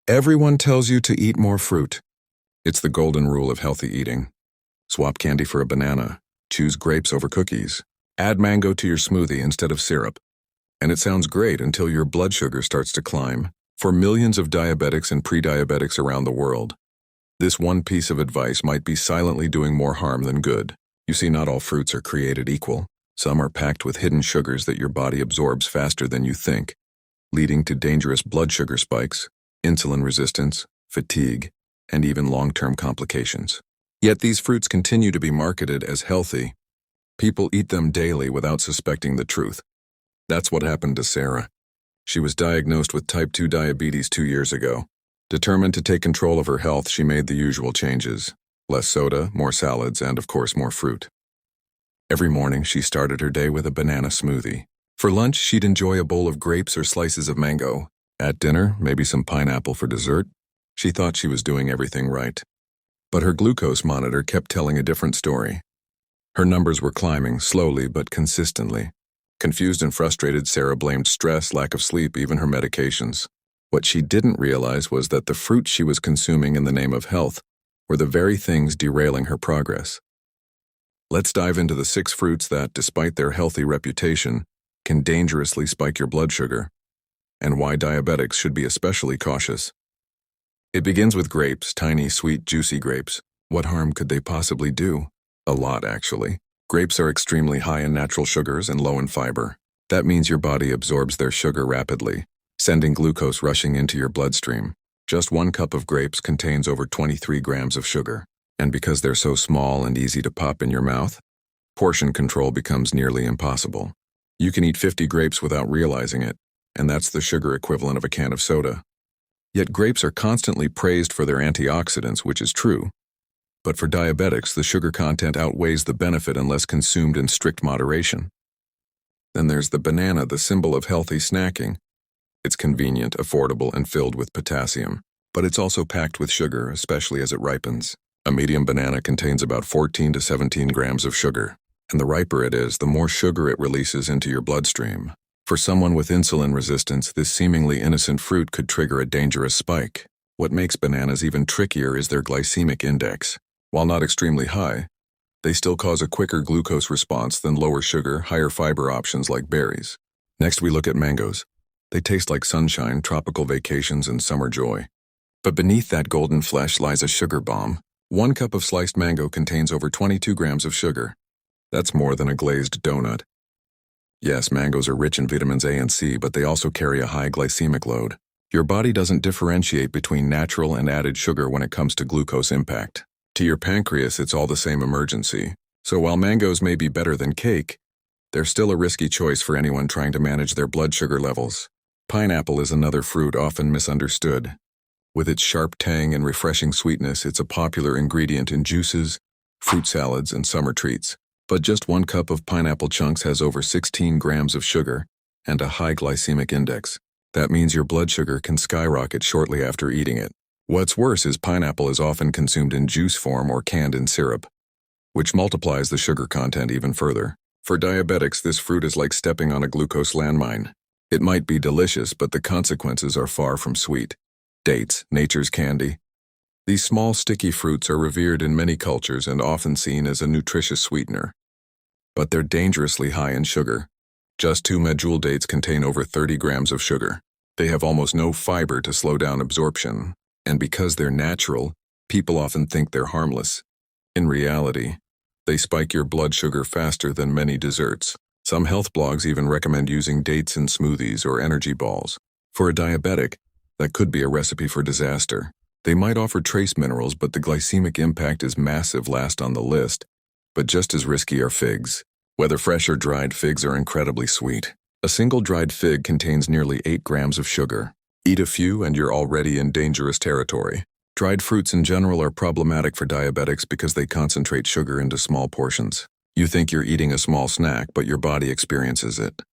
Everyone tells you to eat more fruit. It's the golden rule of healthy eating. Swap candy for a banana. Choose grapes over cookies. Add mango to your smoothie instead of syrup. And it sounds great until your blood sugar starts to climb. For millions of diabetics and pre-diabetics around the world, this one piece of advice might be silently doing more harm than good. You see, not all fruits are created equal. Some are packed with hidden sugars that your body absorbs faster than you think, leading to dangerous blood sugar spikes, insulin resistance, fatigue, and even long-term complications. Yet these fruits continue to be marketed as healthy. People eat them daily without suspecting the truth. That's what happened to Sarah. She was diagnosed with type 2 diabetes 2 years ago. Determined to take control of her health, she made the usual changes. Less soda, more salads, and of course more fruit. Every morning, she started her day with a banana smoothie. For lunch, she'd enjoy a bowl of grapes or slices of mango. At dinner, maybe some pineapple for dessert. She thought she was doing everything right. But her glucose monitor kept telling a different story. Her numbers were climbing, slowly but consistently. Confused and frustrated, Sarah blamed stress, lack of sleep, even her medications. What she didn't realize was that the fruit she was consuming in the name of health were the very things derailing her progress. Let's dive into the 6 fruits that, despite their healthy reputation, can dangerously spike your blood sugar, and why diabetics should be especially cautious. It begins with grapes, tiny, sweet, juicy grapes. What harm could they possibly do? A lot, actually. Grapes are extremely high in natural sugars and low in fiber. That means your body absorbs their sugar rapidly, sending glucose rushing into your bloodstream. Just 1 cup of grapes contains over 23 grams of sugar. And because they're so small and easy to pop in your mouth, portion control becomes nearly impossible. You can eat 50 grapes without realizing it, and that's the sugar equivalent of a can of soda. Yet grapes are constantly praised for their antioxidants, which is true. But for diabetics, the sugar content outweighs the benefit unless consumed in strict moderation. Then there's the banana, the symbol of healthy snacking. It's convenient, affordable, and filled with potassium. But it's also packed with sugar, especially as it ripens. A medium banana contains about 14 to 17 grams of sugar. And the riper it is, the more sugar it releases into your bloodstream. For someone with insulin resistance, this seemingly innocent fruit could trigger a dangerous spike. What makes bananas even trickier is their glycemic index. While not extremely high, they still cause a quicker glucose response than lower sugar, higher fiber options like berries. Next, we look at mangoes. They taste like sunshine, tropical vacations, and summer joy. But beneath that golden flesh lies a sugar bomb. 1 cup of sliced mango contains over 22 grams of sugar. That's more than a glazed donut. Yes, mangoes are rich in vitamins A and C, but they also carry a high glycemic load. Your body doesn't differentiate between natural and added sugar when it comes to glucose impact. To your pancreas, it's all the same emergency. So while mangoes may be better than cake, they're still a risky choice for anyone trying to manage their blood sugar levels. Pineapple is another fruit often misunderstood. With its sharp tang and refreshing sweetness, it's a popular ingredient in juices, fruit salads, and summer treats. But just 1 cup of pineapple chunks has over 16 grams of sugar and a high glycemic index. That means your blood sugar can skyrocket shortly after eating it. What's worse is pineapple is often consumed in juice form or canned in syrup, which multiplies the sugar content even further. For diabetics, this fruit is like stepping on a glucose landmine. It might be delicious, but the consequences are far from sweet. Dates, nature's candy. These small, sticky fruits are revered in many cultures and often seen as a nutritious sweetener. But they're dangerously high in sugar. Just 2 medjool dates contain over 30 grams of sugar. They have almost no fiber to slow down absorption. And because they're natural, people often think they're harmless. In reality, they spike your blood sugar faster than many desserts. Some health blogs even recommend using dates in smoothies or energy balls. For a diabetic, that could be a recipe for disaster. They might offer trace minerals, but the glycemic impact is massive, last on the list. But just as risky are figs. Whether fresh or dried, figs are incredibly sweet. A single dried fig contains nearly 8 grams of sugar. Eat a few and you're already in dangerous territory. Dried fruits in general are problematic for diabetics because they concentrate sugar into small portions. You think you're eating a small snack, but your body experiences it.